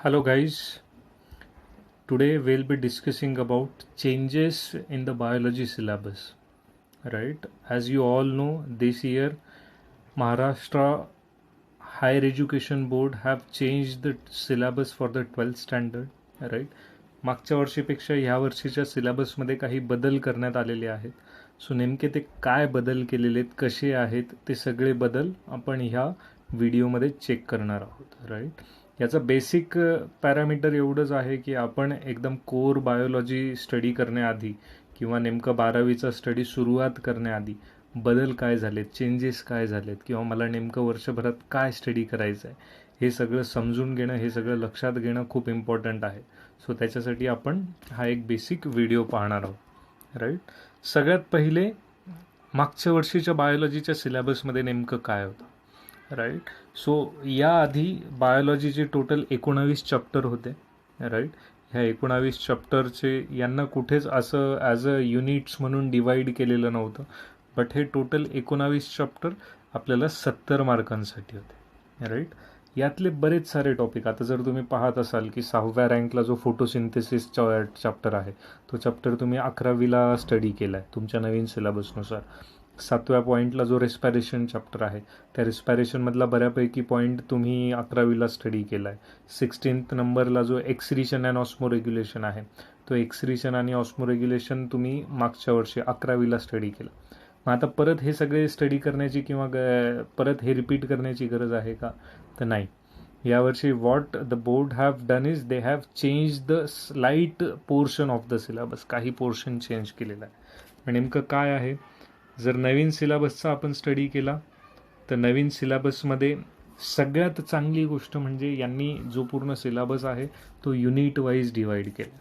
Hello guys, today we'll be discussing about changes in the biology syllabus. Right, as you all know, this year Maharashtra Higher Education Board have changed the syllabus for the 12th standard. Right, मागच्या वर्षीपेक्षा ह्या वर्षीच्या सिलेबसमध्ये काही बदल करण्यात आलेले आहेत. So नेमके ते काय बदल केलेले आहेत, कसे आहेत, ते सगळे बदल आपण ह्या व्हिडिओमध्ये चेक करणार आहोत. राईट, याचा बेसिक पॅरामीटर एवढंच आहे की आपण एकदम कोर बायोलॉजी स्टडी करण्याआधी किंवा नेमकं 12वीचा स्टडी सुरुवात करण्याआधी बदल काय झालेत, चेंजेस काय झालेत, किंवा मला नेमकं वर्षभरात काय स्टडी करायचं आहे, हे सगळं समजून घेणं, हे सगळं लक्षात घेणं खूप इम्पॉर्टंट आहे. सो त्याच्यासाठी आपण हा एक बेसिक व्हिडिओ पाहणार आहोत. राईट, सगळ्यात पहिले मागच्या वर्षीच्या बायोलॉजीच्या सिलेबसमध्ये नेमकं काय होतं. राईट, सो याआधी बायोलॉजीचे टोटल 19 चॅप्टर होते. राईट, ह्या 19 चॅप्टरचे यांना कुठेच असं ॲज अ युनिट्स म्हणून डिवाईड केलेलं नव्हतं, बट हे टोटल 19 चॅप्टर आपल्याला 70 मार्कांसाठी होते. राईट, यातले बरेच सारे टॉपिक, आता जर तुम्ही पाहत असाल की 6व्या रँकला जो फोटोसिंथेसिस चॅप्टर आहे तो चॅप्टर तुम्ही 11वीला स्टडी केला आहे तुमच्या नवीन सिलेबसनुसार. 7व्या पॉईंटला जो रेस्पायरेशन चॅप्टर आहे त्या रेस्पायरेशनमधला बऱ्यापैकी पॉईंट तुम्ही 11वीला स्टडी केला आहे. 16th नंबरला जो एक्सरिशन अँड ऑस्मोरेग्युलेशन आहे तो एक्सरिशन आणि ऑस्मोरेग्युलेशन तुम्ही मागच्या वर्षी 11वीला स्टडी केला. मग आता परत हे सगळे स्टडी करण्याची किंवा परत हे रिपीट करण्याची गरज आहे का, तर नाही. यावर्षी what the board have done is they have change the slight portion of the syllabus. काही पोर्शन चेंज केलेला आहे. नेमकं काय आहे, जर नवीन सिलेबसचा आपण स्टडी केला तर नवीन सिलेबसमध्ये सगळ्यात चांगली गोष्ट म्हणजे यांनी जो पूर्ण सिलेबस आहे तो युनिट वाईज डिवाईड केला.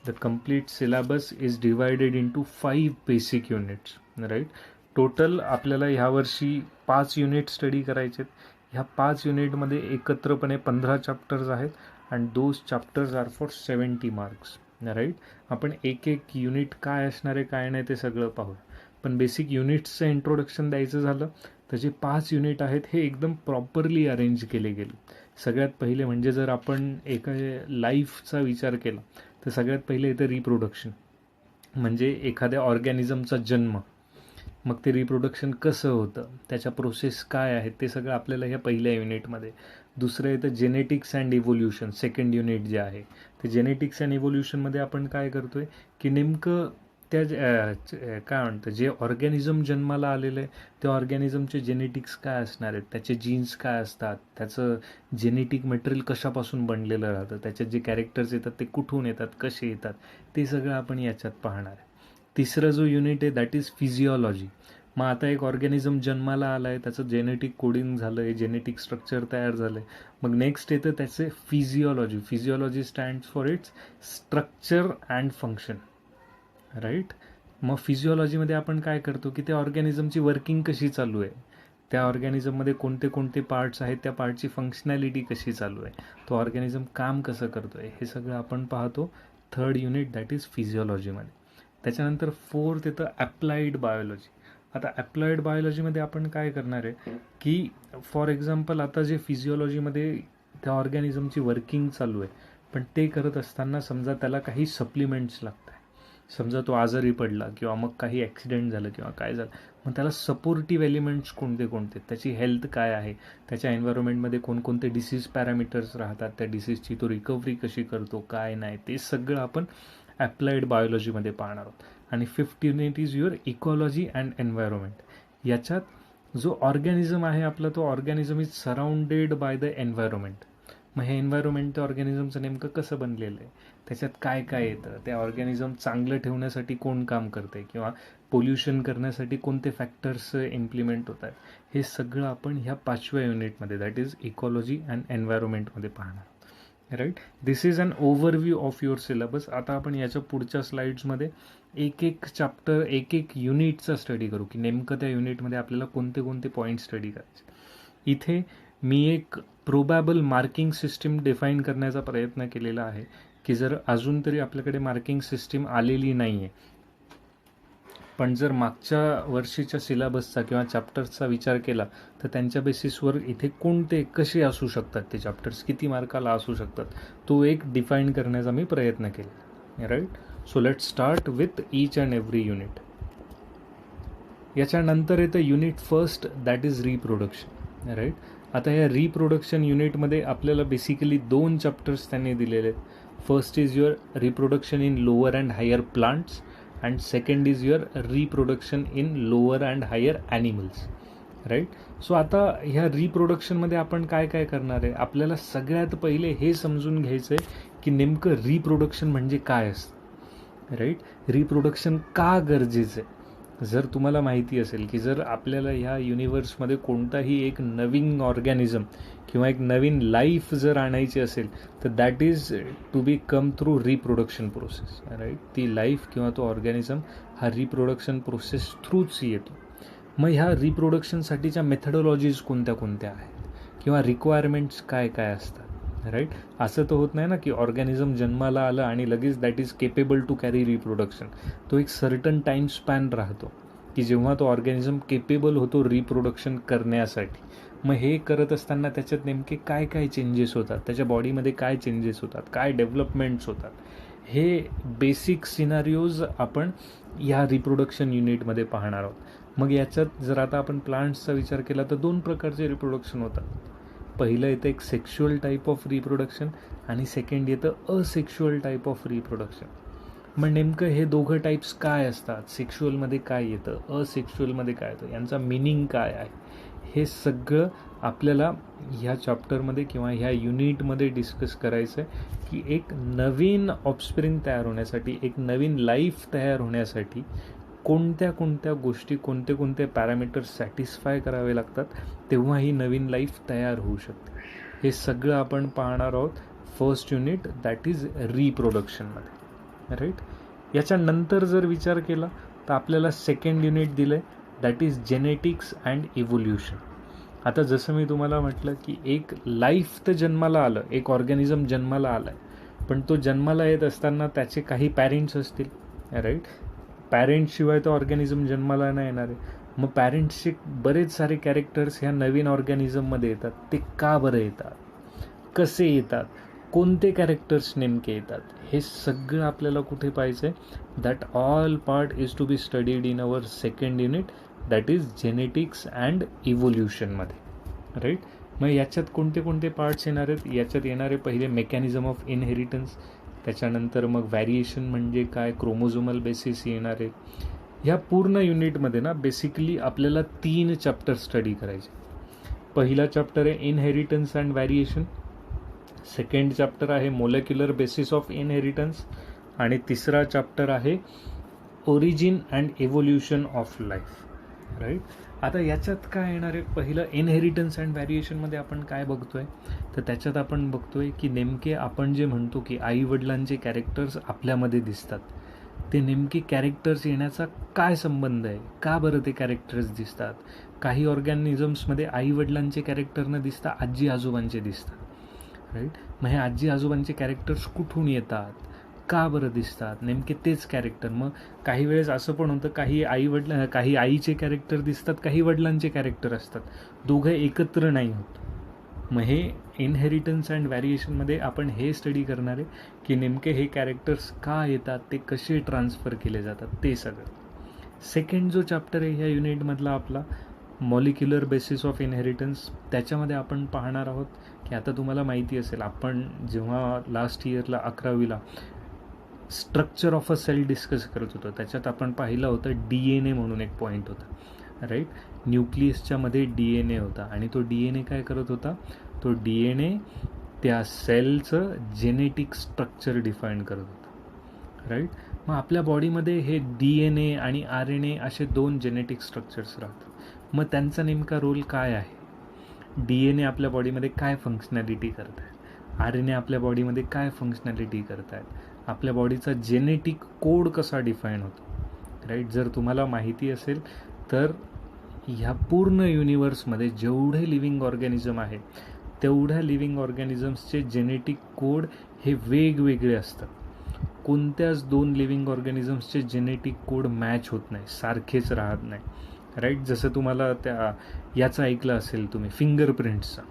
The complete syllabus is divided into 5 basic units. Right, total आपल्याला ह्यावर्षी 5 युनिट स्टडी करायचे आहेत. ह्या 5 युनिटमध्ये एकत्रपणे 15 चॅप्टर्स आहेत and those chapters are for 70 marks. Right, आपण एक एक युनिट काय असणार आहे काय नाही ते सगळं पाहू. पण बेसिक युनिट्सचं इंट्रोडक्शन द्यायचं झालं तर जे 5 युनिट आहेत हे एकदम प्रॉपरली अरेंज केले गेले. सगळ्यात पहिले म्हणजे जर आपण एका लाईफचा विचार केला तर सगळ्यात पहिले येतं रिप्रोडक्शन, म्हणजे एखाद्या ऑर्गॅनिझमचा जन्म. मग ते रिप्रोडक्शन कसं होतं, त्याच्या प्रोसेस काय आहेत ते सगळं आपल्याला ह्या पहिल्या युनिटमध्ये. दुसरं येतं genetics and evolution, second unit जे आहे ते जेनेटिक्स अँड इव्होल्युशनमध्ये आपण काय करतोय की नेमकं त्या काय म्हणतं जे ऑर्गॅनिझम जन्माला आलेलं आहे त्या ऑर्गॅनिझमचे जेनेटिक्स काय असणार आहेत, त्याचे जीन्स काय असतात, त्याचं जेनेटिक मटेरियल कशापासून बनलेलं राहतं, त्याच्यात जे कॅरेक्टर्स येतात ते कुठून येतात, कसे येतात, ते सगळं आपण याच्यात पाहणार आहे. तिसरं जो युनिट आहे दॅट इज फिजिओलॉजी. मग आता एक ऑर्गॅनिझम जन्माला आला आहे, त्याचं जेनेटिक कोडिंग झालं आहे, जेनेटिक स्ट्रक्चर तयार झालं आहे. मग नेक्स्ट येतं त्याचे physiology. Physiology stands for its structure and function. Right, मग फिजिओलॉजीमध्ये आपण काय करतो की त्या ऑर्गॅनिझमची वर्किंग कशी चालू आहे, त्या ऑर्गॅनिझममध्ये कोणते कोणते पार्ट्स आहेत, त्या पार्टची फंक्शनॅलिटी कशी चालू आहे, तो ऑर्गॅनिझम काम कसं करतो आहे, हे सगळं आपण पाहतो थर्ड युनिट दॅट इज फिजिओलॉजीमध्ये. त्याच्यानंतर फोर्थ येतं ॲप्लाइड बायोलॉजी. आता ॲप्लाइड बायोलॉजीमध्ये आपण काय करणार आहे की फॉर एक्झाम्पल आता जे फिजिओलॉजीमध्ये त्या ऑर्गॅनिझमची वर्किंग चालू आहे पण ते करत असताना समजा त्याला काही सप्लिमेंट्स लागतात. समजा तो आजारी पडला किंवा मग काही ॲक्सिडेंट झालं किंवा काय झालं, मग त्याला सपोर्टिव्ह एलिमेंट्स कोणते कोणते, त्याची हेल्थ काय आहे, त्याच्या एन्व्हायरमेंटमध्ये कोणकोणते डिसीज पॅरामीटर्स राहतात, त्या डिसीजची तो रिकव्हरी कशी करतो काय नाही, ते सगळं आपण ॲप्लाइड बायोलॉजीमध्ये पाहणार आहोत. आणि 5th unit is your ecology and environment. याच्यात जो ऑर्गॅनिझम आहे आपला तो organism is surrounded by the environment. मग हे एन्व्हायरमेंट त्या ऑर्गॅनिझमचं नेमकं कसं बनलेलं आहे, त्याच्यात काय काय येतं, त्या ऑर्गॅनिझम चांगलं ठेवण्यासाठी कोण काम करते किंवा पोल्युशन करण्यासाठी कोणते फॅक्टर्स इम्प्लिमेंट होत आहेत, हे सगळं आपण ह्या 5व्या युनिटमध्ये दॅट इज इकॉलॉजी अँड एन्व्हायरमेंटमध्ये पाहणार. Right, this is an overview of your syllabus. आता आपण याच्या पुढच्या स्लाइड्समध्ये एक एक चॅप्टर एक एक युनिटचा स्टडी करू की नेमकं त्या युनिटमध्ये आपल्याला कोणते कोणते पॉईंट स्टडी करायचे. इथे मी एक प्रोबॅबल मार्किंग सिस्टीम डिफाईन करण्याचा प्रयत्न केलेला आहे की जर अजून तरी आपल्याकडे मार्किंग सिस्टीम आलेली नाही आहे पण जर मागच्या वर्षीच्या सिलेबसचा किंवा चॅप्टर्सचा विचार केला तर त्यांच्या बेसिसवर इथे कोणते कसे असू शकतात ते चॅप्टर्स, किती मार्काला असू शकतात, तो एक डिफाईन करण्याचा मी प्रयत्न केला. Right. So let's start with each and every unit. याच्यानंतर येतं unit first, that is reproduction. Right. आता या रिप्रोडक्शन युनिटमध्ये आपल्याला बेसिकली 2 चॅप्टर्स त्यांनी दिलेले आहेत. First is your reproduction in lower and higher plants and second is your reproduction in lower and higher animals. Right. So आता ह्या रिप्रोडक्शनमध्ये आपण काय काय करणार आहे, आपल्याला सगळ्यात पहिले हे समजून घ्यायचं आहे की नेमकं रिप्रोडक्शन म्हणजे काय असतं. राईट. रिप्रोडक्शन का गरजेचं आहे. जर तुम्हाला माहिती असेल की जर आपल्याला ह्या युनिवर्समध्ये कोणताही एक नवीन ऑर्गॅनिझम किंवा एक नवीन लाईफ जर आणायची असेल तर that is to be come through reproduction process. Right. ती लाईफ किंवा तो ऑर्गॅनिझम हा रिप्रोडक्शन प्रोसेस थ्रूच येतो. मग ह्या रिप्रोडक्शनसाठीच्या मेथडॉलॉजीज कोणत्या कोणत्या आहेत किंवा रिक्वायरमेंट्स काय काय असतात. राईट. असं तर होत नाही ना की ऑर्गॅनिझम जन्माला आलं आणि लगेच that is capable to carry reproduction. तो एक सर्टन टाईम स्पॅन राहतो की जेव्हा तो ऑर्गॅनिझम केपेबल होतो रिप्रोडक्शन करण्यासाठी. मग हे करत असताना त्याच्यात नेमके काय काय चेंजेस होतात, त्याच्या बॉडीमध्ये काय चेंजेस होतात, काय डेव्हलपमेंट्स होतात, हे बेसिक सिनारिओज आपण ह्या रिप्रोडक्शन युनिटमध्ये पाहणार आहोत. मग याच्यात जर आता आपण प्लांट्सचा विचार केला तर 2 प्रकारचे रिप्रोडक्शन होतात. पहिलं येतं एक सेक्शुअल टाईप ऑफ रिप्रोडक्शन आणि सेकंड येतं असेक्शुअल टाईप ऑफ रिप्रोडक्शन. मग नेमकं हे दोघं टाईप्स काय असतात, सेक्शुअलमध्ये काय येतं, असेक्शुअलमध्ये काय येतं, यांचा मिनिंग काय आहे, हे सगळं आपल्याला ह्या चॅप्टरमध्ये किंवा ह्या युनिटमध्ये डिस्कस करायचं आहे की एक नवीन ऑफस्प्रिंग तयार होण्यासाठी, एक नवीन लाईफ तयार होण्यासाठी कोणत्या कोणत्या गोष्टी, कोणते कोणते पॅरामीटर्स सॅटिस्फाय करावे लागतात तेव्हा ही नवीन लाईफ तयार होऊ शकते. हे सगळं आपण पाहणार आहोत फर्स्ट युनिट, दॅट इज रिप्रोडक्शनमध्ये. राईट. याच्यानंतर जर विचार केला तर आपल्याला सेकंड युनिट दिलं आहे, that is genetics and evolution. आता जसं मी तुम्हाला म्हटलं की एक लाईफ तर जन्माला आलं, एक ऑर्गॅनिझम जन्माला आलं आहे, पण तो जन्माला येत असताना त्याचे काही पॅरेंट्स असतील. राईट. पॅरेंट्सशिवाय तो ऑर्गॅनिझम जन्माला नाही येणार आहे. मग पॅरेंट्सचे बरेच सारे कॅरेक्टर्स ह्या नवीन ऑर्गॅनिझममध्ये येतात. ते का बरं येतात, कसे येतात, कोणते कॅरेक्टर्स नेमके येतात, हे सगळं आपल्याला कुठे पाहिजे आहे. That all part is to be studied in our second unit, that is genetics and इव्होल्युशनमध्ये. राईट. मग याच्यात कोणते कोणते पार्ट्स येणार आहेत, याच्यात येणारे पहिले मेकॅनिझम ऑफ इनहेरिटन्स, त्याच्यानंतर मग व्हॅरिएशन म्हणजे काय, क्रोमोझोमल बेसिस येणार आहे. ह्या पूर्ण युनिटमध्ये ना बेसिकली आपल्याला 3 चॅप्टर स्टडी करायचे. पहिला चॅप्टर आहे inheritance and variation, second chapter आहे मोलेक्युलर बेसिस ऑफ इनहेरिटन्स आणि तिसरा चॅप्टर आहे origin and evolution of life. Right. आता याच्यात काय येणार आहे, पहिलं इनहेरिटन्स अँड व्हॅरिएशनमध्ये आपण काय बघतोय तर त्याच्यात आपण बघतोय की नेमके आपण जे म्हणतो की आईवडिलांचे कॅरेक्टर्स आपल्यामध्ये दिसतात, ते नेमके कॅरेक्टर्स येण्याचा काय संबंध आहे, का बरं ते कॅरेक्टर्स दिसतात. काही ऑर्गॅनिझम्समध्ये आईवडिलांचे कॅरेक्टर न दिसता आजी आजोबांचे दिसतात. राईट. मग हे आजी आजोबांचे कॅरेक्टर्स कुठून येतात, का बरं दिसतात, नेमके तेच कॅरेक्टर. मग काही वेळेस असं पण होतं काही आईचे कॅरेक्टर दिसतात, काही वडिलांचे कॅरेक्टर असतात, दोघं एकत्र नाही होत. मग हे इनहेरिटन्स अँड व्हॅरिएशनमध्ये आपण हे स्टडी करणार आहे की नेमके हे कॅरेक्टर्स का येतात, ते कसे ट्रान्सफर केले जातात, ते सगळं. सेकंड जो चॅप्टर आहे ह्या युनिटमधला आपला मॉलिक्युलर बेसिस ऑफ इनहेरिटन्स, त्याच्यामध्ये आपण पाहणार आहोत की आता तुम्हाला माहिती असेल आपण जेव्हा लास्ट इयरला 11वीला structure of a cell discuss करत होतो त्याच्यात आपण पाहिलं होतं DNA म्हणून एक पॉईंट होता. राईट. न्यूक्लियसच्या मध्ये DNA होता आणि तो DNA काय करत होता, तो DNA त्या सेलचं जेनेटिक स्ट्रक्चर डिफाईन करत होता. राईट. मग आपल्या बॉडीमध्ये हे DNA आणि RNA असे 2 जेनेटिक स्ट्रक्चर्स राहतात. मग त्यांचा नेमका रोल काय आहे, DNA आपल्या बॉडीमध्ये काय फंक्शनॅलिटी करत आहे, RNA आपल्या बॉडीमध्ये काय फंक्शनॅलिटी करत आहेत, आपल्या बॉडीचा जेनेटिक कोड कसा डिफाईन होतो. राईट. जर तुम्हाला माहिती असेल तर ह्या पूर्ण युनिवर्समध्ये जेवढे लिव्हिंग ऑर्गॅनिझम आहे तेवढ्या लिव्हिंग ऑर्गॅनिझम्सचे जेनेटिक कोड हे वेगवेगळे असतात. कोणत्याच दोन लिव्हिंग ऑर्गॅनिझम्सचे जेनेटिक कोड मॅच होत नाही, सारखेच राहत नाही, राईट. जसं तुम्हाला याचं ऐकलं असेल तुम्ही, फिंगरप्रिंट्सचा.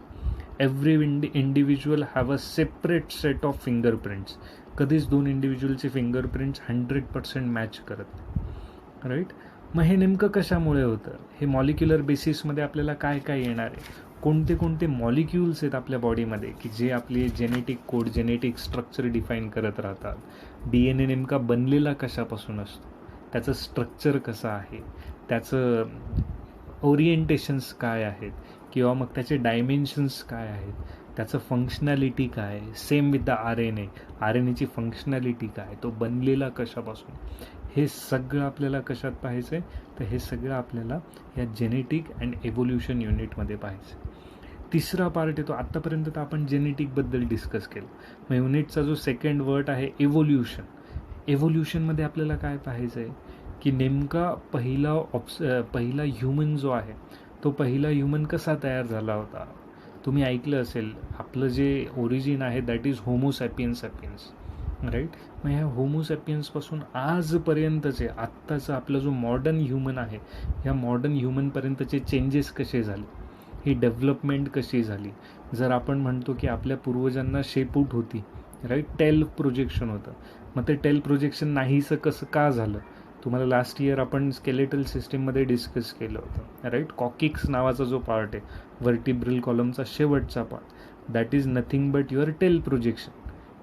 Every individual have a separate set of fingerprints. कधीच दोन इंडिव्हिज्युअलचे फिंगरप्रिंट्स 100% मॅच करत नाही, राईट. मग हे नेमकं कशामुळे होतं? हे मॉलिक्युलर बेसिसमध्ये आपल्याला काय काय येणार आहे, कोणते कोणते मॉलिक्युल्स आहेत आपल्या बॉडीमध्ये की जे आपले genetic code, genetic structure define करत राहतात. DNA नेमका बनलेला कशापासून असतो, त्याचं स्ट्रक्चर कसं आहे, त्याचं ओरिएंटेशन्स काय आहेत, किंवा मग त्याचे डायमेन्शन्स काय आहेत, त्याचं फंक्शनॅलिटी काय. सेम विथ द RNA ची फंक्शनॅलिटी काय, तो बनलेला कशापासून, हे सगळं आपल्याला कशात पाहायचं आहे? तर हे सगळं आपल्याला या जेनेटिक अँड एव्होल्युशन युनिटमध्ये पाहायचं. तिसरा पार्ट येतो. आत्तापर्यंत तर आपण जेनेटिकबद्दल डिस्कस केलं. मग युनिटचा जो सेकंड वर्ड आहे एव्होल्युशन. एव्होल्युशनमध्ये आपल्याला काय पाहायचं आहे की नेमका पहिला ह्युमन जो आहे, तो पहिला ह्युमन कसा तयार झाला होता. तुम्ही ऐकलं असेल, आपलं जे ओरिजिन आहे दॅट इज होमोसॅपियन्स, राईट. मग ह्या होमोसॅपियन्सपासून आजपर्यंतचे आत्ताचं आपलं जो मॉडर्न ह्युमन आहे, ह्या मॉडर्न ह्युमनपर्यंतचे चेंजेस कसे झाले, ही डेव्हलपमेंट कशी झाली. जर आपण म्हणतो की आपल्या पूर्वजांना शेपूट होती, राईट, टेल प्रोजेक्शन होतं, मग ते टेल प्रोजेक्शन नाहीसं कसं का झालं. तुम्हाला लास्ट इयर आपण स्केलेटल सिस्टीममध्ये डिस्कस केलं होतं, राईट. कॉकिक्स नावाचा जो पार्ट आहे व्हर्टिब्रल कॉलमचा शेवटचा part, that is nothing but your tail projection,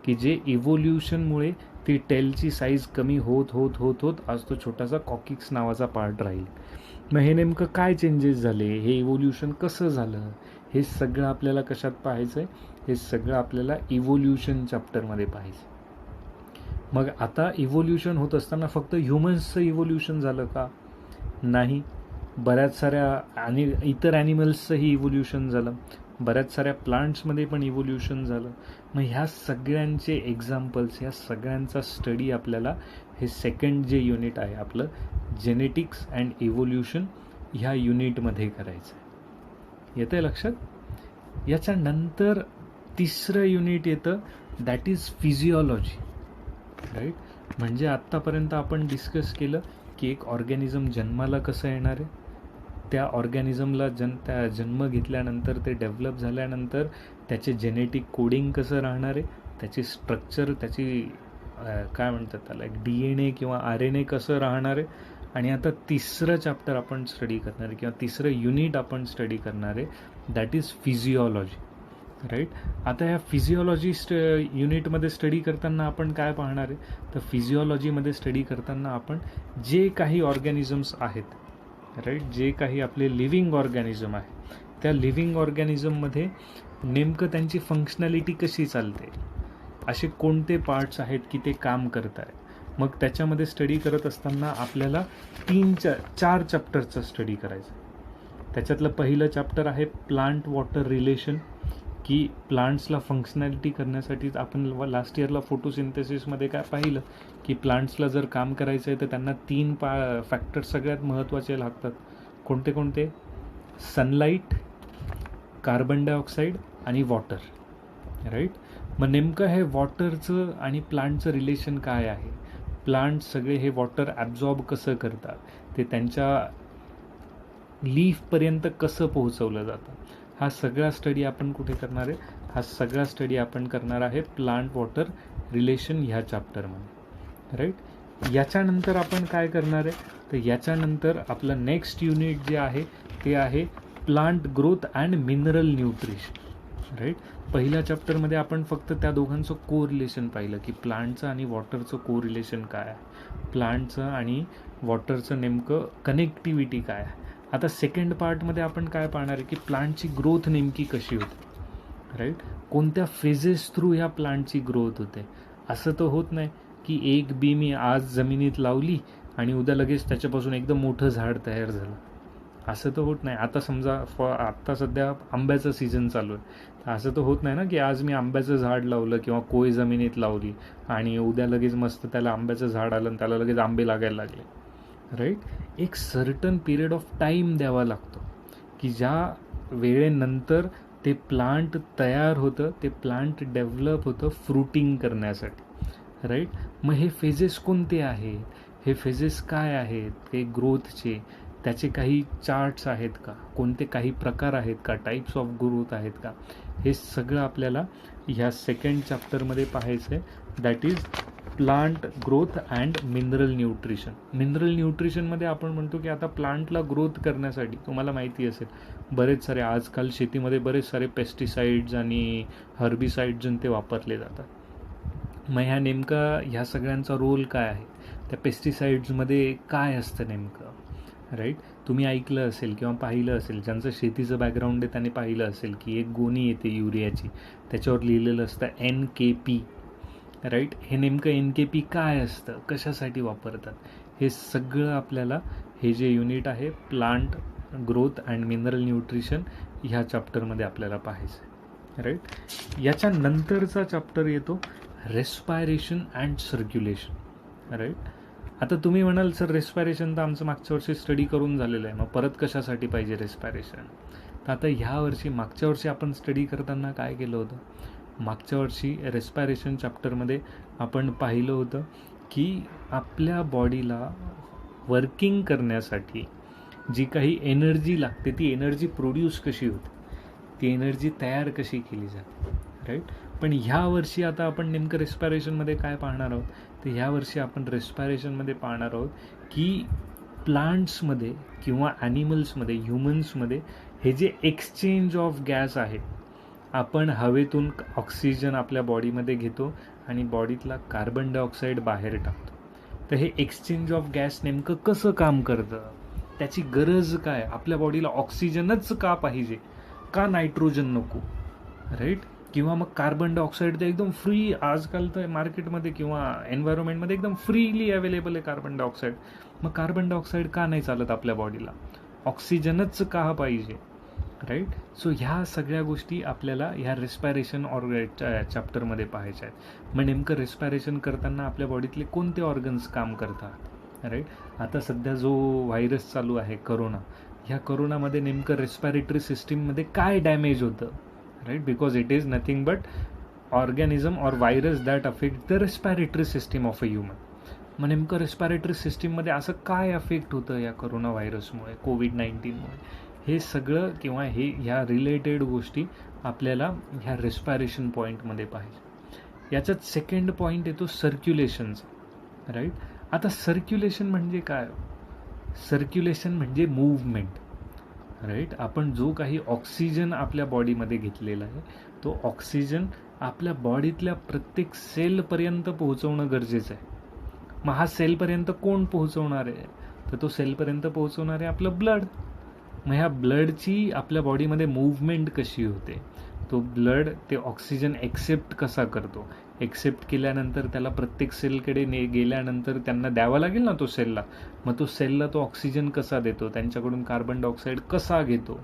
की जे इव्होल्युशनमुळे ती टेलची साईज कमी होत होत होत होत आज तो छोटासा कॉकिक्स नावाचा पार्ट राहील. मग हे नेमकं काय चेंजेस झाले, हे इव्होल्युशन कसं झालं, हे सगळं आपल्याला कशात पाहायचं आहे? हे सगळं आपल्याला इव्होल्युशन चॅप्टरमध्ये पाहायचं. मग आता इव्होल्युशन होत असताना फक्त ह्युमन्सचं इव्होल्युशन झालं का? नाही. बऱ्याच साऱ्या इतर ॲनिमल्सचंही इव्होल्युशन झालं, बऱ्याच साऱ्या प्लांट्समध्ये पण इव्होल्युशन झालं. मग ह्या सगळ्यांचे एक्झाम्पल्स, ह्या सगळ्यांचा स्टडी आपल्याला हे सेकंड जे युनिट आहे आपलं जेनेटिक्स अँड इव्होल्युशन, ह्या युनिटमध्ये करायचं आहे. येतं आहे लक्षात? याच्यानंतर तिसरं युनिट येतं, दॅट इज फिजिओलॉजी, राईट. म्हणजे आत्तापर्यंत आपण डिस्कस केलं की एक ऑर्गॅनिझम जन्माला कसं येणार आहे, त्या ऑर्गॅनिझमला त्या जन्म घेतल्यानंतर, ते डेव्हलप झाल्यानंतर त्याचे जेनेटिक कोडिंग कसं राहणार आहे, त्याची स्ट्रक्चर, त्याची काय म्हणतात त्याला, एक DNA किंवा RNA कसं राहणार आहे. आणि आता तिसरं चॅप्टर आपण स्टडी करणार आहे, किंवा तिसरं युनिट आपण स्टडी करणार आहे, दॅट इज फिजिओलॉजी, राईट. आता ह्या फिजिओलॉजी युनिटमध्ये स्टडी करताना आपण काय पाहणार आहे? तर फिजिओलॉजीमध्ये स्टडी करताना आपण जे काही ऑर्गॅनिझम्स आहेत, राईट, जे काही आपले लिव्हिंग ऑर्गॅनिझम आहे, त्या लिव्हिंग ऑर्गॅनिझममध्ये नेमकं त्यांची फंक्शनॅलिटी कशी चालते, असे कोणते पार्ट्स आहेत की ते काम करत आहे. मग त्याच्यामध्ये स्टडी करत असताना आपल्याला 4 चॅप्टरचा स्टडी करायचा. त्याच्यातलं पहिलं चॅप्टर आहे प्लांट वॉटर रिलेशन, की प्लांट्सला फंक्शनॅलिटी करण्यासाठी आपण लास्ट इयरला फोटोसिंथेसिसमध्ये काय पाहिलं की प्लांट्सला जर काम करायचं आहे तर त्यांना 3 फॅक्टर्स सगळ्यात महत्त्वाचे लागतात. कोणते कोणते? सनलाईट, कार्बन डायऑक्साईड आणि वॉटर, राईट. मग नेमकं हे वॉटरचं आणि प्लांटचं रिलेशन काय आहे, प्लांट सगळे हे वॉटर ॲब्झॉर्ब कसं करतात, ते त्यांच्या लीफपर्यंत कसं पोहोचवलं जातं, हा सगळा स्टडी आपण कुठे करणार आहे? हा सगळा स्टडी आपण करणार आहे प्लांट वॉटर रिलेशन ह्या चॅप्टरमध्ये, राईट. याच्यानंतर आपण काय करणार आहे? तर याच्यानंतर आपलं नेक्स्ट युनिट जे आहे ते आहे plant growth and mineral nutrition, right. पहिल्या चॅप्टरमध्ये आपण फक्त त्या दोघांचं को रिलेशन पाहिलं की प्लांटचं आणि वॉटरचं को रिलेशन काय आहे, प्लांटचं आणि वॉटरचं नेमकं कनेक्टिव्हिटी काय आहे. आता सेकंड पार्टमध्ये आपण काय पाहणार आहे की प्लांटची ग्रोथ नेमकी कशी होते, राईट. कोणत्या फेजेस थ्रू ह्या प्लांटची ग्रोथ होते. असं तर होत नाही की एक बी मी आज जमिनीत लावली आणि उद्या लगेच त्याच्यापासून एकदम मोठं झाड तयार झालं, असं तर होत नाही. आता समजा आत्ता सध्या आंब्याचं सीझन चालू आहे, असं तर होत नाही ना की आज मी आंब्याचं झाड लावलं किंवा कोय जमिनीत लावली आणि उद्या लगेच मस्त त्याला आंब्याचं झाड आलं आणि त्याला लगेच आंबे लागायला लागले, राईट. एक सर्टन पिरियड ऑफ टाईम द्यावा लागतो की ज्या वेळेनंतर ते प्लांट तयार होतं, ते प्लांट डेव्हलप होतं फ्रुटिंग करण्यासाठी, राईट. मग हे फेजेस कोणते आहेत, हे फेजेस काय आहेत, हे ग्रोथचे त्याचे काही चार्ट्स आहेत का, कोणते काही प्रकार आहेत का, टाईप्स ऑफ ग्रोथ आहेत का, हे सगळं आपल्याला ह्या सेकंड चॅप्टरमध्ये पाहायचं आहे. That is plant growth and mineral nutrition. Mineral न्यूट्रिशनमध्ये आपण म्हणतो की आता प्लांटला ग्रोथ करण्यासाठी तुम्हाला माहिती असेल बरेच सारे आजकाल शेतीमध्ये बरेच सारे पेस्टिसाइड्स आणि हर्बिसाइड्स ते वापरले जातात. मग ह्या नेमका ह्या सगळ्यांचा रोल काय आहे, त्या पेस्टिसाइड्समध्ये काय असतं नेमकं, राईट. तुम्ही ऐकलं असेल किंवा पाहिलं असेल, ज्यांचं शेतीचं बॅकग्राऊंड आहे त्यांनी पाहिलं असेल की एक गोणी येते युरियाची, त्याच्यावर लिहिलेलं असतं NKP, राईट. हे नेमकं NKP काय असतं, कशासाठी वापरतात, हे सगळं आपल्याला हे जे युनिट आहे plant growth and mineral nutrition ह्या चॅप्टरमध्ये आपल्याला पाहायचं आहे, राईट. याच्यानंतरचा चॅप्टर येतो रेस्पायरेशन अँड सर्क्युलेशन, राईट. आता तुम्ही म्हणाल सर रेस्पायरेशन तर आमचं मागच्या वर्षी स्टडी करून झालेलं आहे, मग परत कशासाठी पाहिजे रेस्पायरेशन. तर आता ह्या वर्षी मागच्या वर्षी आपण स्टडी करताना काय केलं होतं, मागच्या वर्षी रेस्पायरेशन चॅप्टरमध्ये आपण पाहिलं होतं की आपल्या बॉडीला वर्किंग करण्यासाठी जी काही एनर्जी लागते ती एनर्जी प्रोड्यूस कशी होते, ती एनर्जी तयार कशी केली जाते, राईट. पण ह्या वर्षी आता आपण नेमकं रेस्पायरेशनमध्ये काय पाहणार आहोत, तर ह्या वर्षी आपण रेस्पायरेशनमध्ये पाहणार आहोत की प्लांट्समध्ये किंवा ॲनिमल्समध्ये, ह्युमन्समध्ये हे जे एक्सचेंज ऑफ गॅस आहे, आपण हवेतून ऑक्सिजन आपल्या बॉडीमध्ये घेतो आणि बॉडीतला कार्बन डायऑक्साईड बाहेर टाकतो. तर हे एक्सचेंज ऑफ गॅस नेमकं कसं काम करतं, त्याची गरज काय, आपल्या बॉडीला ऑक्सिजनच का पाहिजे, का नायट्रोजन नको, राईट. किंवा मग कार्बन डायऑक्साईड तर एकदम फ्री आजकाल तर मार्केटमध्ये किंवा एन्व्हायरमेंटमध्ये एकदम फ्रीली अवेलेबल आहे कार्बन डायऑक्साईड, मग कार्बन डायऑक्साईड का नाही चालत आपल्या बॉडीला, ऑक्सिजनच का पाहिजे, राईट. सो ह्या सगळ्या गोष्टी आपल्याला ह्या रेस्पायरेशन चॅप्टरमध्ये पाहायच्या आहेत. मग नेमकं रेस्पायरेशन करताना आपल्या बॉडीतले कोणते ऑर्गन्स काम करतात, राईट. आता सध्या जो व्हायरस चालू आहे करोना, ह्या करोनामध्ये नेमकं रेस्पायरेटरी सिस्टीममध्ये काय डॅमेज होतं, right. Because it is nothing but organism or virus that affect the respiratory system of a human. मग नेमकं रेस्पायरेटरी सिस्टीममध्ये असं काय अफेक्ट होतं या करोना व्हायरसमुळे, कोविड-19मुळे, हे सगळं किंवा ह्या रिलेटेड गोष्टी आपल्याला ह्या रेस्पायरेशन पॉईंटमध्ये पाहिजे. याच्यात सेकंड पॉईंट येतो सर्क्युलेशनचा, राईट. आता सर्क्युलेशन म्हणजे काय, सर्क्युलेशन म्हणजे मूव्हमेंट, राईट. आपण जो काही ऑक्सिजन आपल्या बॉडीमध्ये घेतलेला आहे तो ऑक्सिजन आपल्या बॉडीतल्या प्रत्येक सेलपर्यंत पोहोचवणं गरजेचं आहे. मग हा सेलपर्यंत कोण पोहोचवणार आहे, तर तो सेलपर्यंत पोहोचवणार आहे आपलं ब्लड. मग ह्या ब्लडची आपल्या बॉडीमध्ये मूव्हमेंट कशी होते, तो ब्लड ते ऑक्सिजन एक्सेप्ट कसा करतो, एक्सेप्ट केल्यानंतर त्याला प्रत्येक सेलकडे गेल्यानंतर त्यांना द्यावा लागेल ना तो सेलला, मग तो सेलला तो ऑक्सिजन कसा देतो, त्यांच्याकडून कार्बन डायऑक्साईड कसा घेतो,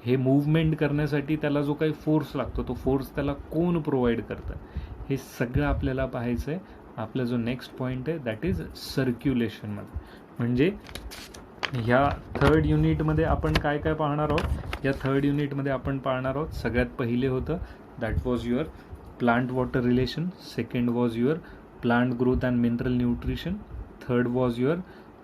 हे मूव्हमेंट करण्यासाठी त्याला जो काही फोर्स लागतो तो फोर्स त्याला कोण प्रोव्हाइड करतं, हे सगळं आपल्याला पाहायचं आहे. आपला जो नेक्स्ट पॉईंट आहे दॅट इज सर्क्युलेशनमध्ये. म्हणजे ह्या थर्ड युनिटमध्ये आपण काय काय पाहणार आहोत, या थर्ड युनिटमध्ये आपण पाहणार आहोत सगळ्यात पहिले होतं that was your plant water relation, second was your plant growth and mineral nutrition, third was your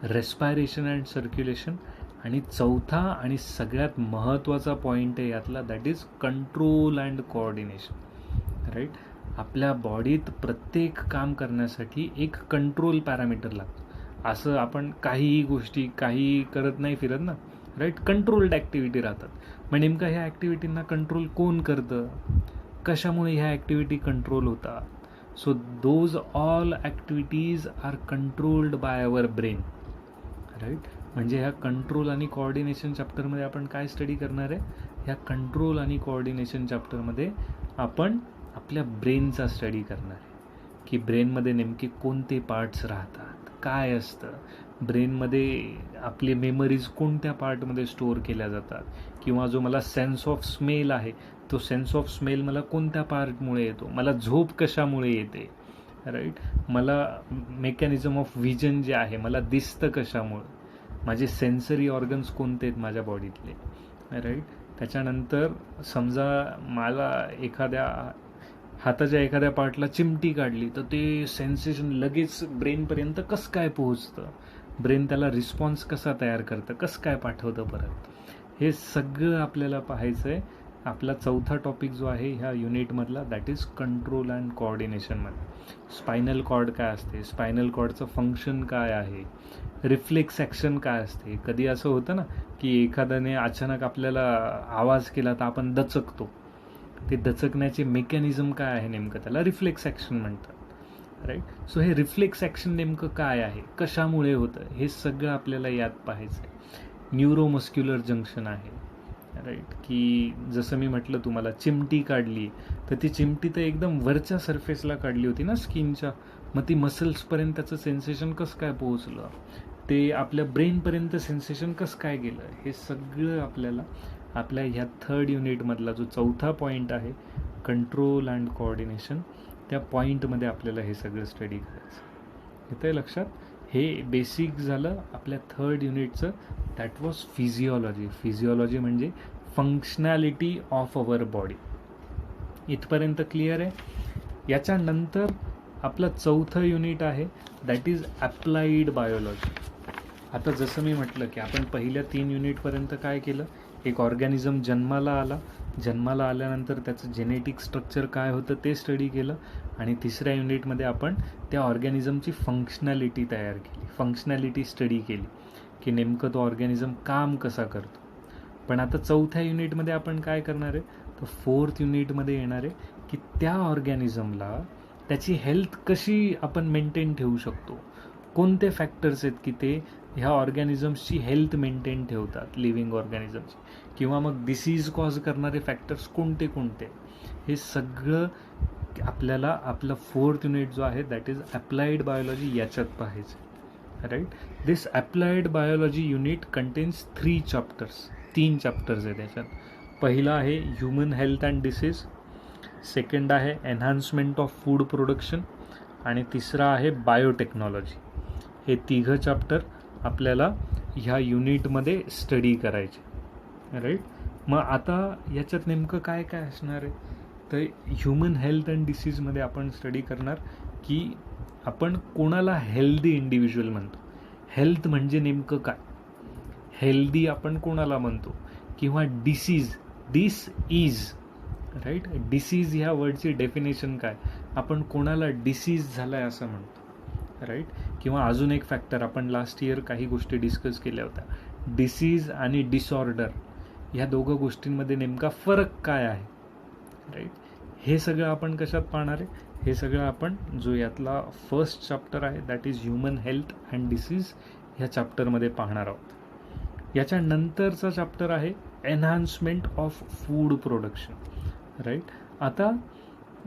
respiration and circulation, आणि चौथा आणि सगळ्यात महत्त्वाचा पॉईंट आहे यातला that is control and coordination, right. आपल्या बॉडीत प्रत्येक काम करण्यासाठी एक कंट्रोल पॅरामीटर लागतं. असं आपण काहीही गोष्टी काही करत नाही फिरत ना, राईट. कंट्रोल्ड ॲक्टिव्हिटी राहतात. मग नेमकं ह्या ॲक्टिव्हिटींना कंट्रोल कोण करतं, कशामुळे ह्या ॲक्टिव्हिटी कंट्रोल होतात. So those all activities are controlled by our brain, right. म्हणजे ह्या कंट्रोल आणि कोऑर्डिनेशन चॅप्टरमध्ये आपण काय स्टडी करणार आहे, ह्या कंट्रोल आणि कोऑर्डिनेशन चॅप्टरमध्ये आपण आपल्या ब्रेनचा स्टडी करणार आहे की ब्रेनमध्ये नेमके कोणते पार्ट्स राहतात, काय असतं ब्रेनमध्ये, आपले मेमरीज कोणत्या पार्टमध्ये स्टोअर केल्या जातात, किंवा जो मला सेन्स ऑफ स्मेल आहे तो सेन्स ऑफ स्मेल मला कोणत्या पार्टमुळे येतो, मला झोप कशामुळे येते, राईट. मला मेकॅनिझम ऑफ व्हिजन जे आहे मला दिसतं कशामुळे, माझे सेन्सरी ऑर्गन्स कोणते आहेत माझ्या बॉडीतले, राईट. त्याच्यानंतर समजा मला एखाद्या हाताच्या एखाद्या पार्टला चिमटी काढली तर ते सेन्सेशन लगेच ब्रेनपर्यंत कसं काय पोहोचतं, ब्रेन त्याला रिस्पॉन्स कसा तयार करतं, कसं काय पाठवतं परत, हे सगळं आपल्याला पाहायचं आहे. आपला चौथा टॉपिक जो आहे ह्या युनिटमधला दॅट इज कंट्रोल अँड कोऑर्डिनेशनमध्ये. स्पायनल कॉर्ड काय असते, स्पायनल कॉर्डचं फंक्शन काय आहे, रिफ्लेक्स ॲक्शन काय असते. कधी असं होतं ना की एखाद्याने अचानक आपल्याला आवाज केला तर आपण दचकतो, ते दचकण्याचे मेकॅनिझम काय आहे नेमकं, त्याला रिफ्लेक्स ॲक्शन म्हणतात, राईट. सो हे रिफ्लेक्स ॲक्शन नेमकं काय आहे, कशामुळे होतं, हे सगळं आपल्याला यात पाहायचं आहे. न्यूरोमस्क्युलर जंक्शन आहे, राईट, की जसं मी म्हटलं तुम्हाला चिमटी काढली तर ती चिमटी तर एकदम वरच्या सरफेसला काढली होती ना स्किनच्या, मग ती मसल्सपर्यंत त्याचं सेन्सेशन कसं काय पोहोचलं, ते आपल्या ब्रेनपर्यंत सेन्सेशन कसं काय गेलं, हे सगळं आपल्याला आपल्या ह्या थर्ड युनिटमधला जो चौथा पॉईंट आहे कंट्रोल अँड कोऑर्डिनेशन, त्या पॉईंटमध्ये आपल्याला हे सगळं स्टडी करायचं. येतं आहे लक्षात. हे बेसिक झालं आपल्या थर्ड युनिटचं, दॅट वॉज फिजिओलॉजी. फिजिओलॉजी म्हणजे फंक्शनॅलिटी ऑफ अवर बॉडी. इथपर्यंत क्लिअर आहे. याच्यानंतर आपलं चौथं युनिट आहे दॅट इज अप्लाइड बायोलॉजी. आता जसं मी म्हटलं की आपण पहिल्या 3 युनिटपर्यंत काय केलं, एक ऑर्गॅनिझम जन्माला आल्यानंतर त्याचं जेनेटिक स्ट्रक्चर काय होतं ते स्टडी केलं, आणि तिसऱ्या युनिटमध्ये आपण त्या ऑर्गॅनिझमची फंक्शनॅलिटी तयार केली, फंक्शनॅलिटी स्टडी केली की नेमकं तो ऑर्गॅनिझम काम कसा करतो. पण आता चौथ्या युनिटमध्ये आपण काय करणार आहे, तर फोर्थ युनिटमध्ये येणार आहे की त्या ऑर्गॅनिझमला त्याची हेल्थ कशी आपण मेंटेन ठेवू शकतो, कोणते फॅक्टर्स आहेत की ते ह्या ऑर्गॅनिझम्सची हेल्थ मेंटेन ठेवतात, लिव्हिंग ऑर्गॅनिझम्सची, किंवा मग डिसीज कॉज करणारे फॅक्टर्स कोणते कोणते, हे सगळं आपल्याला आपलं फोर्थ युनिट जो आहे दॅट इज अप्लाइड बायोलॉजी याच्यात पाहायचं, right. This applied biology unit contains 3 chapters. 3 chapters आहे त्याच्यात. पहिला आहे human health and disease, second आहे एन्हान्समेंट ऑफ फूड प्रोडक्शन, आणि तिसरा आहे बायोटेक्नॉलॉजी. हे 3 चॅप्टर आपल्याला ह्या युनिटमध्ये स्टडी करायचे, राईट. मग आता याच्यात नेमकं काय काय असणार आहे, तर ह्युमन हेल्थ अँड डिसीजमध्ये आपण स्टडी करणार की आपण कोणाला हेल्दी इंडिव्हिज्युअल म्हणतो, हेल्थ म्हणजे नेमकं काय, हेल्दी आपण कोणाला म्हणतो, किंवा डिसीज, डिस इज, राईट. डिसीज ह्या वर्डची डेफिनेशन काय, आपण कोणाला डिसीज झालाय असं म्हणतो, राईट. किंवा अजून एक फॅक्टर आपण लास्ट इयर काही गोष्टी डिस्कस केल्या होत्या, डिसीज आणि डिसऑर्डर, ह्या दोघं गोष्टींमध्ये नेमका फरक काय आहे, राईट. हे सगळं आपण कशात पाहणार आहे, हे सगळं आपण जो यातला फर्स्ट चॅप्टर आहे that is human health and disease ह्या चॅप्टरमध्ये पाहणार आहोत. याच्यानंतरचा चॅप्टर आहे enhancement of food production, right. आता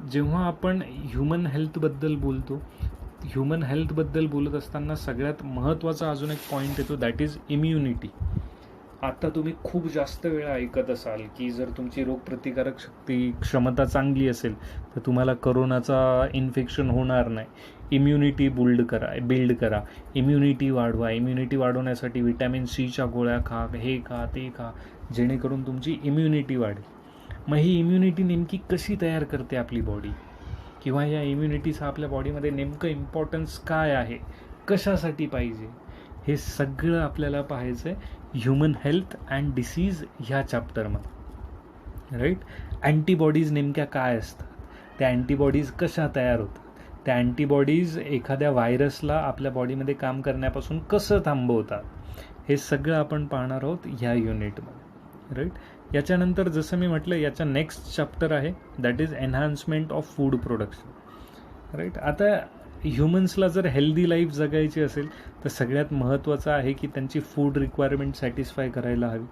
जेव्हा आपण ह्युमन हेल्थबद्दल बोलतो, ह्युमन हेल्थबद्दल बोलत असताना सगळ्यात महत्त्वाचा अजून एक पॉईंट येतो दॅट इज इम्युनिटी. आता तुम्ही खूप जास्त वेळा ऐकत असाल की जर तुमची रोगप्रतिकारक शक्ती क्षमता चांगली असेल तर तुम्हाला करोनाचा इन्फेक्शन होणार नाही, इम्युनिटी बिल्ड करा, इम्युनिटी वाढवा, इम्युनिटी वाढवण्यासाठी व्हिटॅमिन सीच्या गोळ्या खा, हे खा, ते खा, जेणेकरून तुमची इम्युनिटी वाढेल. मग ही इम्युनिटी नेमकी कशी तयार करते आपली बॉडी, किंवा या इम्युनिटीचा आपल्या बॉडीमध्ये नेमकं इम्पॉर्टन्स काय आहे, कशासाठी पाहिजे, हे सगळं आपल्याला पाहायचं आहे ह्युमन हेल्थ अँड डिसीज ह्या चॅप्टरमध्ये, राईट. अँटीबॉडीज नेमक्या काय असतात, त्या अँटीबॉडीज कशा तयार होतात, त्या अँटीबॉडीज एखाद्या व्हायरसला आपल्या बॉडीमध्ये काम करण्यापासून कसं थांबवतात, हे सगळं आपण पाहणार आहोत ह्या युनिटमध्ये, राईट. याच्यानंतर जसं मी म्हटलं याचा नेक्स्ट चॅप्टर आहे that is enhancement of food production, right. आता ह्युमन्सला जर हेल्दी लाईफ जगायची असेल तर सगळ्यात महत्त्वाचं आहे की त्यांची फूड रिक्वायरमेंट सॅटिस्फाय करायला हवी,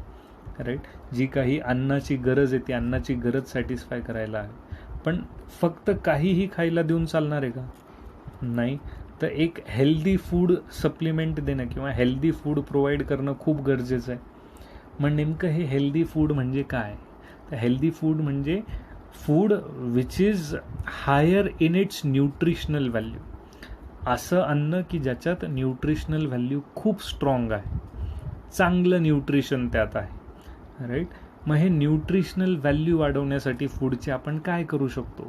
राईट. जी काही अन्नाची गरज आहे ती अन्नाची गरज सॅटिस्फाय करायला हवी. पण फक्त काहीही खायला देऊन चालणार आहे का, नाही. तर एक हेल्दी फूड सप्लिमेंट देणं किंवा हेल्दी फूड प्रोव्हाइड करणं खूप गरजेचं आहे. मग नेमकं हे हेल्दी फूड म्हणजे काय, तर हेल्दी फूड म्हणजे food which is higher in its nutritional value, असं अन्न की ज्याच्यात न्यूट्रिशनल व्हॅल्यू खूप स्ट्रॉंग आहे, चांगलं न्यूट्रिशन त्यात आहे, राईट. मग हे न्यूट्रिशनल व्हॅल्यू वाढवण्यासाठी फूडचे आपण काय करू शकतो?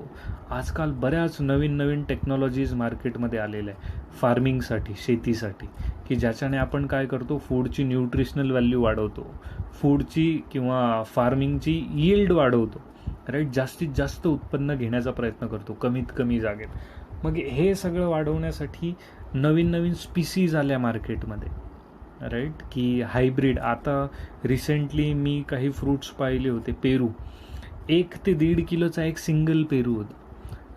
आजकाल बऱ्याच नवीन नवीन टेक्नॉलॉजीज मार्केटमध्ये आलेल्या आहे फार्मिंगसाठी, शेतीसाठी, की ज्याच्याने आपण काय करतो, फूडची न्यूट्रिशनल व्हॅल्यू वाढवतो, फूडची किंवा फार्मिंगची यील्ड वाढवतो, राईट, जास्तीत जास्त उत्पन्न घेण्याचा प्रयत्न करतो कमीत कमी जागेत. मग हे सगळं वाढवण्यासाठी नवीन नवीन स्पीसीज आल्या मार्केटमध्ये, राईट, की हायब्रिड. आता रिसेंटली मी काही फ्रूट्स पाहिले होते, पेरू, 1 ते 1.5 किलोचा एक सिंगल पेरू होता,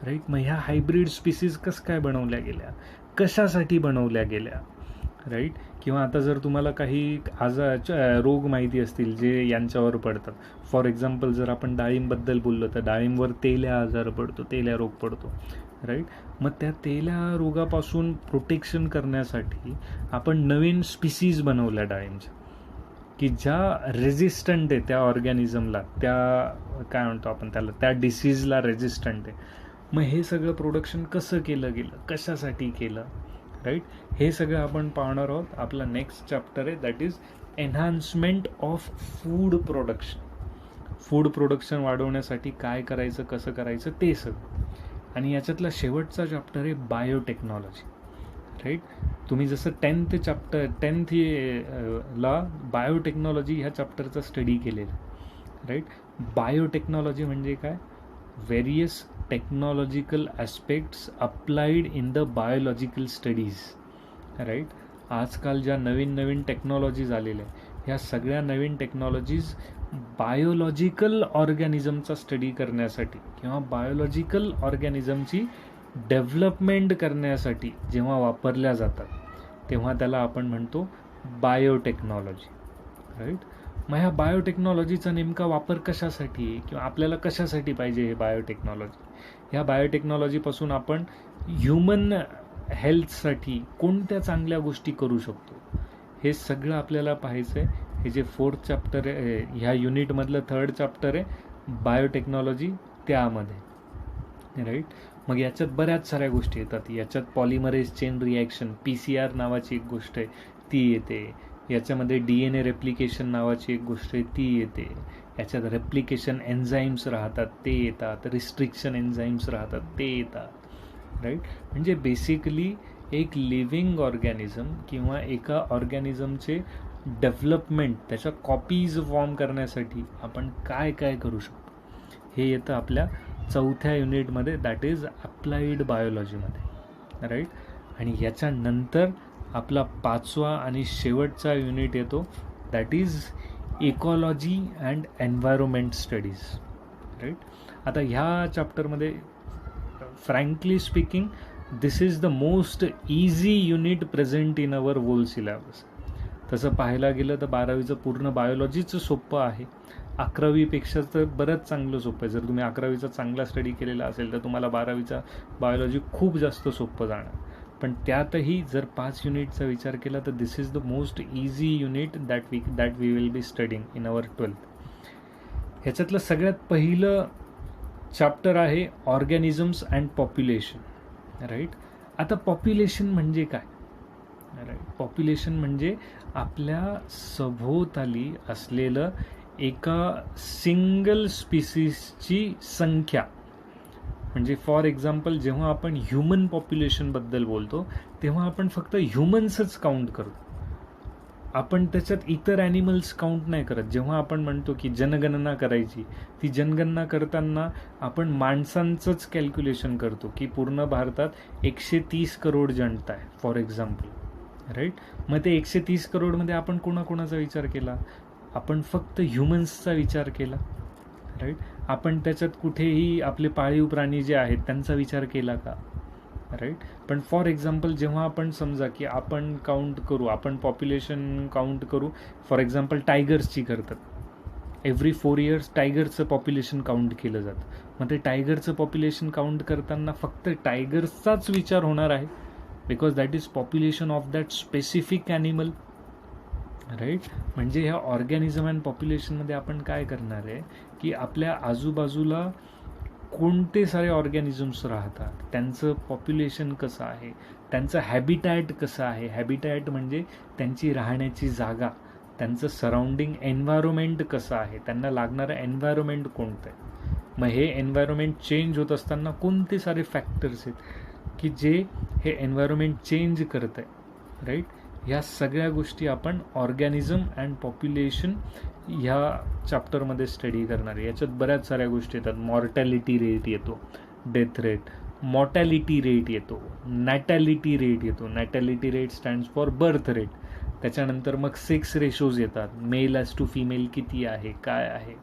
राईट. मग ह्या हायब्रिड स्पीसीज कसं काय बनवल्या गेल्या, कशासाठी बनवल्या गेल्या, राईट. किंवा आता जर तुम्हाला काही रोग माहिती असतील जे यांच्यावर पडतात, फॉर एक्झाम्पल जर आपण डाळिंबबद्दल बोललो तर डाळिंबवर तेल्या आजार पडतो, तेल्या रोग पडतो, राईट. मग त्या तेल्या रोगापासून प्रोटेक्शन करण्यासाठी आपण नवीन स्पीसीज बनवल्या डाळिंबच्या, की ज्या रेजिस्टंट आहे त्या ऑर्गॅनिझमला, त्या काय म्हणतो आपण त्याला, त्या डिसीजला रेजिस्टंट आहे. मग हे सगळं प्रोडक्शन कसं केलं गेलं, कशासाठी केलं, राईट, हे सगळं आपण पाहणार आहोत. आपला नेक्स्ट चॅप्टर आहे, that is enhancement of food production. Food production वाढवण्यासाठी काय करायचं, कसं करायचं ते सगळं. आणि याच्यातला शेवटचा चॅप्टर आहे बायोटेक्नॉलॉजी, राईट. तुम्ही जसं 10th ला बायोटेक्नॉलॉजी ह्या चॅप्टरचा स्टडी केलेला, राईट. बायोटेक्नॉलॉजी म्हणजे काय? Various technological aspects applied in the biological studies, right. आजकाल ज्या नवीन नवीन टेक्नॉलॉजीज आलेल्या आहेत, ह्या सगळ्या नवीन टेक्नॉलॉजीज बायोलॉजिकल ऑर्गॅनिझमचा स्टडी करण्यासाठी किंवा बायोलॉजिकल ऑर्गॅनिझमची डेव्हलपमेंट करण्यासाठी जेव्हा वापरल्या जातात, तेव्हा त्याला आपण म्हणतो बायोटेक्नॉलॉजी, राईट. मग ह्या बायोटेक्नॉलॉजीचा नेमका वापर कशासाठी आहे किंवा आपल्याला कशासाठी पाहिजे हे बायोटेक्नॉलॉजी? ह्या बायोटेक्नॉलॉजीपासून आपण ह्युमन हेल्थसाठी कोणत्या चांगल्या गोष्टी करू शकतो, हे सगळं आपल्याला पाहायचं आहे. हे जे 4th चॅप्टर आहे, ह्या युनिटमधलं 3rd चॅप्टर आहे बायोटेक्नॉलॉजी, त्यामध्ये, राईट. मग याच्यात बऱ्याच साऱ्या गोष्टी येतात. याच्यात पॉलिमरेज चेन रिॲक्शन, PCR नावाची एक गोष्ट आहे ती येते. याच्यामध्ये DNA रेप्लिकेशन नावाची एक गोष्ट आहे ती येते. याच्यात रेप्लिकेशन एन्झाईम्स राहतात ते येतात, रिस्ट्रिक्शन एन्झाईम्स राहतात ते येतात, राईट. म्हणजे बेसिकली एक लिव्हिंग ऑर्गॅनिझम किंवा एका ऑर्गॅनिझमचे डेव्हलपमेंट, त्याच्या कॉपीज फॉर्म करण्यासाठी आपण काय काय करू शकतो, हे येतं आपल्या 4थ्या युनिटमध्ये, दॅट इज अप्लाइड बायोलॉजीमध्ये, राईट. आणि याच्यानंतर आपला 5वा आणि शेवटचा युनिट येतो, that is ecology and environment studies, right. आता ह्या चॅप्टरमध्ये frankly speaking this is the most easy unit present in our whole syllabus. तसं पाहायला गेलं तर 12वीचं पूर्ण बायोलॉजीचं सोपं आहे, 11वीपेक्षा तर बरंच चांगलं सोपं आहे. जर तुम्ही 11वीचा चांगला स्टडी केलेला असेल तर तुम्हाला 12वीचा बायोलॉजी खूप जास्त सोपं जाणार. पण त्यातही जर 5 युनिटचा विचार केला तर this is the most easy unit that we will be studying in our 12th. ह्याच्यातलं सगळ्यात पहिलं चॅप्टर आहे ऑर्गॅनिझम्स अँड पॉप्युलेशन, राईट. आता पॉप्युलेशन म्हणजे काय, राईट. पॉप्युलेशन म्हणजे आपल्या सभोवताली असलेलं एका सिंगल स्पीसीजची संख्या. म्हणजे फॉर एक्झाम्पल जेव्हा आपण ह्युमन पॉप्युलेशनबद्दल बोलतो तेव्हा आपण फक्त ह्युमन्सच काउंट करतो, आपण त्याच्यात इतर ॲनिमल्स काउंट नाही करत. जेव्हा आपण म्हणतो की जनगणना करायची, ती जनगणना करताना आपण माणसांचंच कॅल्क्युलेशन करतो की पूर्ण भारतात 130 करोड जनता आहे फॉर एक्झाम्पल, राईट. मग ते 130 करोडमध्ये आपण कोणाकोणाचा विचार केला? आपण फक्त ह्युमन्सचा विचार केला, राईट. आपण त्याच्यात कुठेही आपले पाळीव प्राणी जे आहेत त्यांचा विचार केला का, राईट. पण फॉर एक्झाम्पल जेव्हा आपण समजा की आपण काउंट करू, आपण पॉप्युलेशन काउंट करू, फॉर एक्झाम्पल टायगर्सची करतात, एव्हरी 4 years टायगरचं पॉप्युलेशन काउंट केलं जातं. मग ते टायगरचं पॉप्युलेशन काउंट करताना फक्त टायगर्सचाच विचार होणार आहे, because that is population of that specific animal, right. म्हणजे ह्या ऑर्गॅनिझम अँड पॉप्युलेशनमध्ये आपण काय करणार आहे की आपल्या आजूबाजूला कोणते सारे ऑर्गॅनिझम्स राहतात, त्यांचं पॉप्युलेशन कसं आहे, त्यांचं हॅबिटॅट कसं आहे. हॅबिटॅट म्हणजे त्यांची राहण्याची जागा, त्यांचं सराउंडिंग एन्व्हायरमेंट कसं आहे, त्यांना लागणारं एन्व्हायरमेंट कोणतं आहे. मग हे एन्व्हायरमेंट चेंज होत असताना कोणते सारे फॅक्टर्स आहेत की जे हे एन्व्हायरमेंट चेंज करत आहे, राईट. ह्या सगळ्या गोष्टी आपण ऑर्गॅनिझम अँड पॉप्युलेशन ह्या चॅप्टरमध्ये स्टडी करणार आहे. याच्यात बऱ्याच साऱ्या गोष्टी येतात. मॉर्टॅलिटी रेट येतो, डेथ रेट, मॉर्टॅलिटी रेट येतो, नॅटॅलिटी रेट येतो. नॅटॅलिटी rate stands for birth rate. त्याच्यानंतर मग सेक्स रेशोज येतात, मेल ॲज टू फिमेल किती आहे, काय आहे,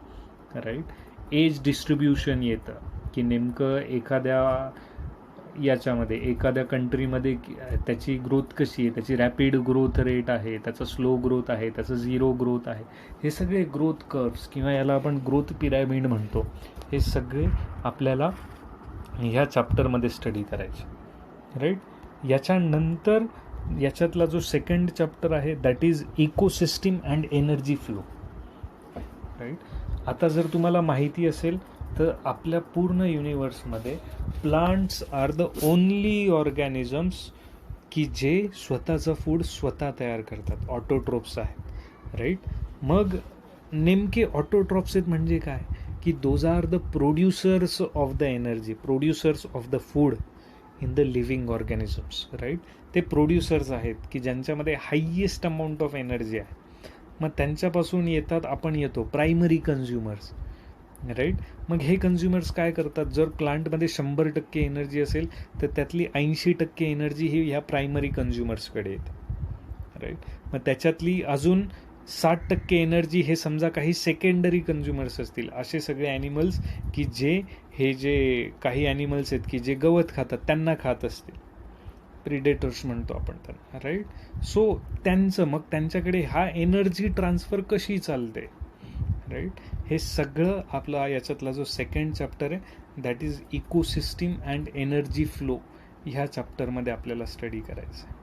राईट. एज डिस्ट्रीब्युशन येतं की नेमकं एखाद्या याच्यामध्ये एखाद्या कंट्रीमध्ये त्याची ग्रोथ कशी आहे, त्याची रॅपिड ग्रोथ रेट आहे, त्याचा स्लो ग्रोथ आहे, त्याचं झिरो ग्रोथ आहे. हे सगळे ग्रोथ कर्व्स किंवा याला आपण ग्रोथ पिरॅमिड म्हणतो, हे सगळे आपल्याला ह्या चॅप्टरमध्ये स्टडी करायचे, राईट. याच्यानंतर याच्यातला जो सेकंड चॅप्टर आहे that is ecosystem and energy flow, right. आता जर तुम्हाला माहिती असेल तर आपल्या पूर्ण युनिवर्समध्ये plants are the only organisms की जे स्वतःचं फूड स्वतः तयार करतात, ऑटोट्रोप्स आहेत, राईट. मग नेमके ऑटोट्रोप्स आहेत म्हणजे काय की those are the producers of the energy, producers of the food in the living organisms, right. ते प्रोड्युसर्स आहेत की ज्यांच्यामध्ये हायेस्ट अमाऊंट ऑफ एनर्जी आहे. मग त्यांच्यापासून आपण येतो प्रायमरी कन्झ्युमर्स, राईट. मग हे कन्झ्युमर्स काय करतात, जर प्लांटमध्ये 100% एनर्जी असेल तर त्यातली 80% एनर्जी ही ह्या प्रायमरी कन्झ्युमर्सकडे येते, राईट. मग त्याच्यातली अजून 60% एनर्जी हे समजा काही सेकंडरी कन्झ्युमर्स असतील, असे सगळे ॲनिमल्स की जे काही ॲनिमल्स आहेत की जे गवत खातात त्यांना खात असतील, प्रिडेटर्स म्हणतो आपण त्यांना, राईट. सो मग त्यांच्याकडे हा एनर्जी ट्रान्सफर कशी चालते, राईट. हे सगळं आपला याच्यातला जो सेकंड चॅप्टर आहे that is ecosystem and energy flow, ह्या चॅप्टरमध्ये आपल्याला स्टडी करायचं आहे,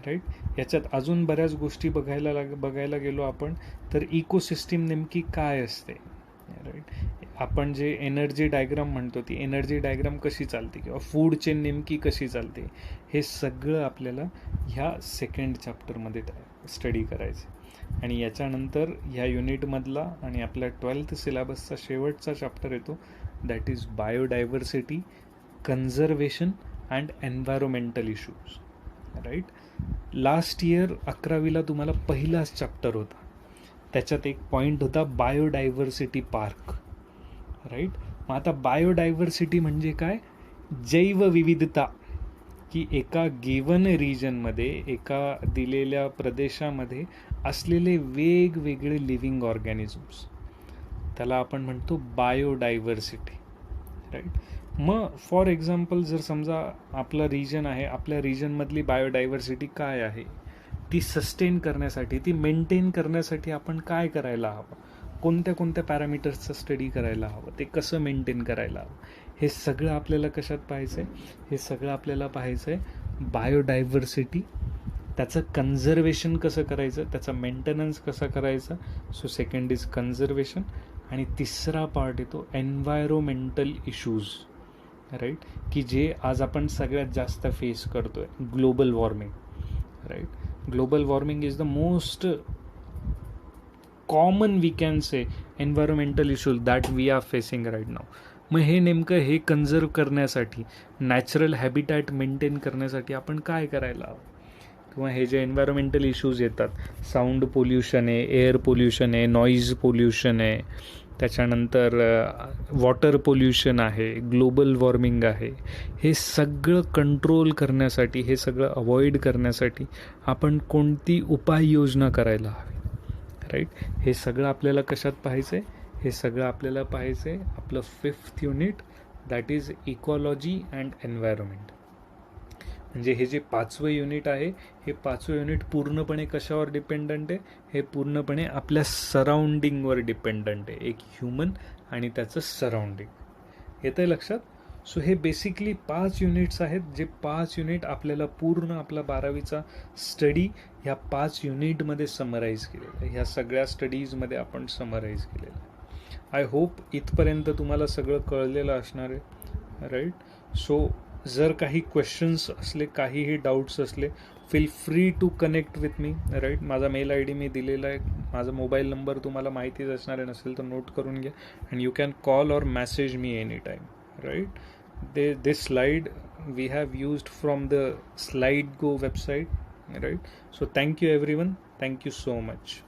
राईट. याच्यात अजून बऱ्याच गोष्टी बघायला गेलो आपण तर इकोसिस्टीम नेमकी काय असते, राईट. आपण जे एनर्जी डायग्राम म्हणतो ती एनर्जी डायग्राम कशी चालते किंवा फूड चेन नेमकी कशी चालते, हे सगळं आपल्याला ह्या सेकंड चॅप्टरमध्ये स्टडी करायचं. आणि याच्यानंतर ह्या युनिटमधला आणि आपल्या 12th सिलेबसचा शेवटचा चॅप्टर येतो that is biodiversity, conservation and environmental issues, right. Last year 11वीला तुम्हाला पहिलाच चॅप्टर होता, त्याच्यात एक पॉईंट होता बायोडायव्हर्सिटी पार्क, राईट. मग आता बायोडायव्हर्सिटी म्हणजे काय, जैवविविधता, की एका गिवन रिजनमध्ये एका दिलेल्या प्रदेशामध्ये असलेले वेगवेगळे लिव्हिंग ऑर्गॅनिझम्स, त्याला आपण म्हणतो बायोडायव्हर्सिटी, राईट. मग फॉर एक्झाम्पल जर समजा आपला रिजन आहे, आपल्या रिजनमधली बायोडायव्हर्सिटी काय आहे, ती सस्टेन करण्यासाठी, ती मेंटेन करण्यासाठी आपण काय करायला हवं, कोणत्या पॅरामीटर्सचं स्टडी करायला हवं, ते कसं मेंटेन करायला हवं, हे सगळं आपल्याला कशात पाहायचं आहे, हे सगळं आपल्याला पाहायचं आहे बायोडायव्हर्सिटी, त्याचं कन्झर्वेशन कसं करायचं, त्याचा मेंटेनन्स कसा करायचा. So second is conservation. आणि तिसरा पार्ट येतो एन्व्हायरोमेंटल इश्यूज, राईट, की जे आज आपण सगळ्यात जास्त फेस करतोय, global warming, right. Global warming is the most common we can say environmental issues that we are facing right now. मग हे नेमकं हे कन्झर्व करण्यासाठी, नॅचरल हॅबिटॅट मेंटेन करण्यासाठी आपण काय करायला हवं, किंवा हे जे एन्व्हायरोमेंटल इश्यूज येतात, साऊंड पोल्युशन आहे, एअर पोल्युशन आहे, नॉईज पोल्युशन आहे, त्याच्यानंतर वॉटर पोल्युशन आहे, ग्लोबल वॉर्मिंग आहे, हे सगळं कंट्रोल करण्यासाठी, हे सगळं अवॉइड करण्यासाठी आपण कोणती उपाययोजना करायला हवी, राईट. हे सगळं आपल्याला कशात पाहायचं आहे, हे सगळं आपल्याला पाहायचं आहे आपलं 5th unit that is ecology and environment. म्हणजे हे जे 5वं युनिट आहे, हे 5वं युनिट पूर्णपणे कशावर डिपेंडंट आहे, हे पूर्णपणे आपल्या सराउंडिंगवर डिपेंडंट आहे, एक ह्युमन आणि त्याचं सराउंडिंग. येतं आहे लक्षात. सो हे बेसिकली 5 युनिट्स आहेत, जे 5 युनिट आपल्याला पूर्ण आपला 12वीचा स्टडी ह्या 5 युनिटमध्ये समराईज केलेलं आहे, ह्या सगळ्या स्टडीजमध्ये आपण समराईज केलेलं आहे. आय होप इथपर्यंत तुम्हाला सगळं कळलेलं असणार आहे, राईट. सो जर काही क्वेश्चन्स असले, काहीही डाऊट्स असले, feel free to connect with me, right. माझा मेल आय डी मी दिलेला आहे, माझा मोबाईल नंबर तुम्हाला माहितीच असणार आहे, नसेल तर नोट करून घ्या. And you can call or message me any time, right. this slide we have used from the SlideGo website, right? So thank you everyone, thank you so much.